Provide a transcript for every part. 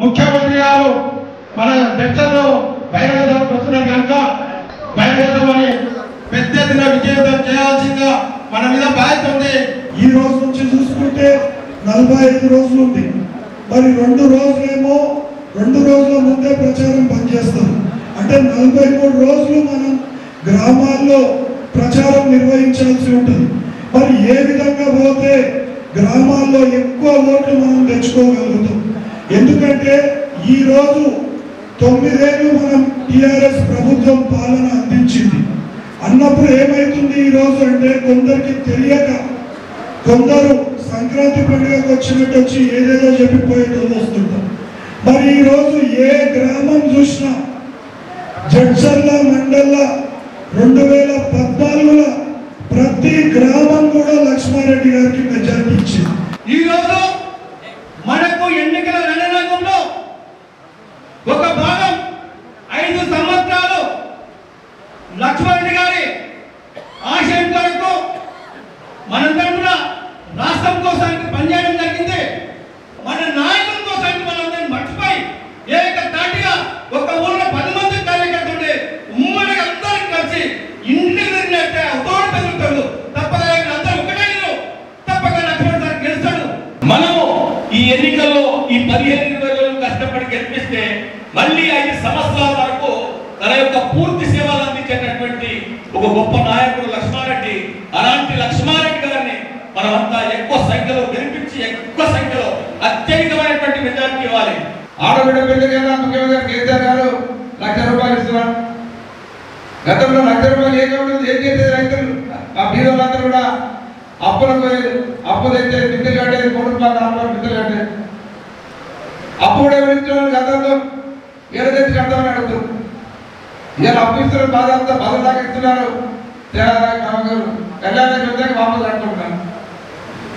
ముఖ్యమంత్రి గారు మన చర్చల్లో బహిరంగ వస్తున్నారు కనుక బహిరంగమని పెద్ద ఎత్తున విజయవంతం చేయాల్సిందిగా మన మీద బాధ్యత ఉంది. ఈ రోజు నుంచి చూసుకుంటే 45 రోజులు ఉంది. మరి 2 రోజులేమో 2 రోజుల ముందే ప్రచారం బంద్ చేస్తారు. అంటే 43 రోజులు మనం గ్రామాల్లో ప్రచారం నిర్వహించాల్సి ఉంటుంది. మరి ఏ విధంగా పోతే గ్రామాల్లో ఎక్కువ ఓట్లు మనం తెచ్చుకోగలుగుతాం? ఎందుకంటే ఈ రోజు 9 ఏళ్ళు మనం టిఆర్ఎస్ ప్రభుత్వం పాలన అందించింది అన్నప్పుడు ఏమైతుంది ఈ రోజు అంటే కొందరికి తెలియక కొందరు సంక్రాంతి పండుగకు వచ్చినట్టు వచ్చి ఏదేదో చెప్పిపోయేటోళ్ళు వస్తుంటారు. మరి ఈ రోజు ఏ గ్రామం చూసినా జడ్చర్ల మండల 2014లో ప్రతి గ్రామం కూడా లక్ష్మారెడ్డి గారికి మెజారిటీ ఇచ్చింది. ఈ రోజు మనకు ఎన్నికల రణరంగంలో ఒక భాగం 5 సంవత్సరాలు లక్ష్మారెడ్డి గారి ఆశయం కొరకు మనందరం కూడా రాష్ట్రం కోసానికి పనిచేయడం జరిగింది. మన నాయకుల కోసానికి మనందరం మర్చిపోయి ఏకతాటిగా ఒక ఊళ్ళో 10 మంది కార్యకర్తలు ఉంటే ఉమ్మడిగా అందరం కలిసి ఇంటికి తిరిగినట్టే తోడు పెరుగుతాడు. తప్పగా అందరూ ఒకటే తప్పక లక్ష్మణ్ గారు గెలుస్తాడు. మనము ఈ ఎన్నికల్లో ఈ 15-20 రోజులు కష్టపడి గెలిపిస్తే మళ్ళీ 5 సంవత్సరాల వరకు తన యొక్క పూర్తి సేవలు అందించేటటువంటి ఒక గొప్ప నాయకుడు లక్ష్మారెడ్డి. అలాంటి లక్ష్మారెడ్డి గారిని మనమంతా ఎక్కువ సంఖ్యలో గెలిపించి ఎక్కువ సంఖ్యలో అత్యధికమైనటువంటి మెజారిటీ ఇవ్వాలి. ఆడబిడ్డ పెళ్లికైనా ముఖ్యమంత్రి కేసీఆర్ గారు ₹1,00,000 ఇస్తున్నారు. గతంలో ₹1,00,000 ఏం చేసేది రైతులు? ఆ బీదలందరూ కూడా అప్పులకు పోయేది. అప్పు తెచ్చే బిడ్డలు కట్టేది, ₹3,00,000 బిడ్డలు కట్టేది. అప్పు కూడా ఎవరిస్తున్నారు? గతంలో ఏడు తెచ్చి కడతామని అడుగుతారు. ఇలా అప్పు ఇస్తున్నారు, బాధ అంతా బదులు దాకా ఇస్తున్నారు. కళ్యాణం చూద్దాక వాపసు కట్టుకుంటున్నాను.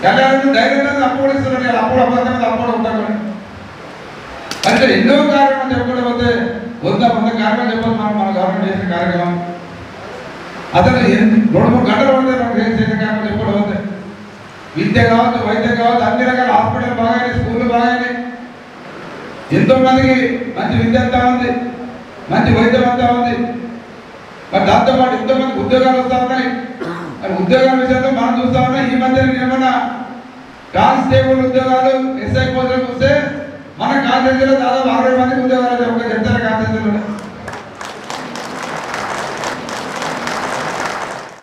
కళ్యాణం ధైర్యం అప్పు కూడా ఇస్తున్నారు. అప్పుడు అబద్ధం అప్పు కూడా ఉంటాను. అంటే ఎన్నో కార్యక్రమం చెప్పడం పోతే 100 కార్యక్రమం చెప్పాలి. మన గవర్నమెంట్ చేసిన కార్యక్రమం అసలు 2-3 గంటలు పడితే మనకు చేసిన కార్యక్రమం చెప్పడం పోతే విద్య కావచ్చు, వైద్యం కావచ్చు, అన్ని రకాల హాస్పిటల్ బాగానే, స్కూళ్ళు బాగానే, ఎంతో మందికి మంచి విద్య అంతా ఉంది, మంచి వైద్యం అంతా ఉంది. మరి దాంతోపాటు ఎంతో మందికి ఉద్యోగాలు వస్తూ ఉన్నాయి. మరి ఉద్యోగాల విషయంలో మనం చూస్తా ఉన్నాం. ఈ మధ్య ఏమన్నా కానిస్టేబుల్ ఉద్యోగాలు, ఎస్ఐ పోస్టులకు వస్తే మన కాలేజీలో దాదాపు 60 మందికి ఉద్యోగాలు ఒక చెప్తారు.